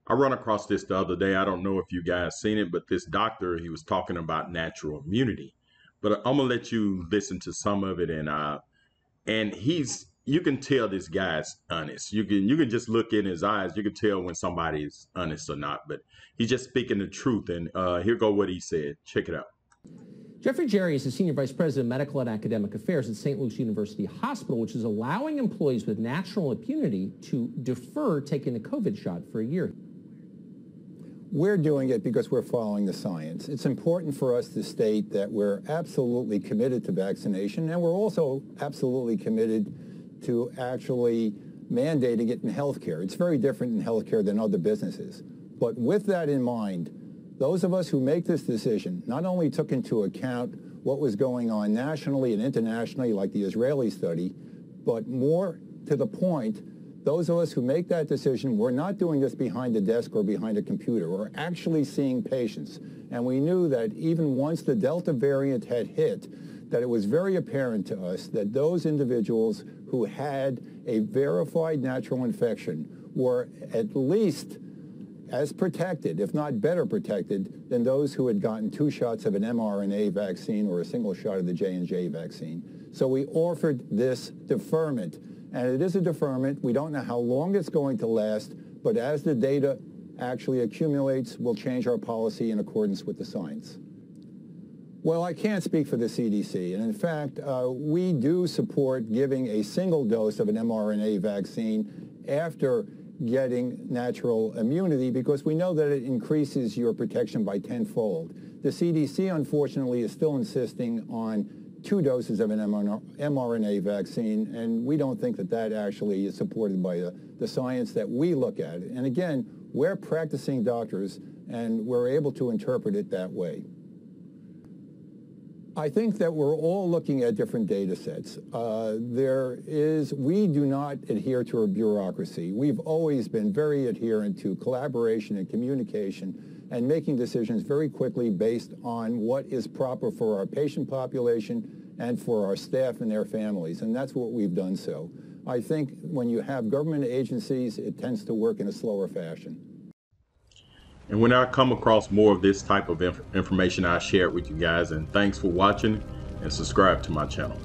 I run across this the other day. I don't know if you guys seen it, but this doctor, he was talking about natural immunity. But I'm gonna let you listen to some of it, and you can tell this guy's honest. You can just look in his eyes. You can tell when somebody's honest or not. But he's just speaking the truth. And here go what he said. Check it out. Jeffrey Jerry is the Senior Vice President of Medical and Academic Affairs at St. Luke's University Hospital, which is allowing employees with natural immunity to defer taking the COVID shot for a year. We're doing it because we're following the science. It's important for us to state that we're absolutely committed to vaccination, and we're also absolutely committed to actually mandating it in healthcare. It's very different in healthcare than other businesses. But with that in mind, those of us who make this decision not only took into account what was going on nationally and internationally, like the Israeli study, but more to the point, those of us who make that decision, we're not doing this behind a desk or behind a computer. We're actually seeing patients. And we knew that even once the Delta variant had hit, that it was very apparent to us that those individuals who had a verified natural infection were at least as protected, if not better protected, than those who had gotten 2 shots of an mRNA vaccine or a single shot of the J&J vaccine. So we offered this deferment. And it is a deferment. We don't know how long it's going to last, but as the data actually accumulates, we'll change our policy in accordance with the science. Well, I can't speak for the CDC. And in fact, we do support giving a single dose of an mRNA vaccine after getting natural immunity because we know that it increases your protection by tenfold. The CDC, unfortunately, is still insisting on 2 doses of an mRNA vaccine, and we don't think that that actually is supported by the science that we look at. And again, we're practicing doctors, and we're able to interpret it that way. I think that we're all looking at different data sets. We do not adhere to a bureaucracy. We've always been very adherent to collaboration and communication and making decisions very quickly based on what is proper for our patient population and for our staff and their families, and that's what we've done so. I think when you have government agencies, it tends to work in a slower fashion. And when I come across more of this type of information, I share it with you guys. And thanks for watching and subscribe to my channel.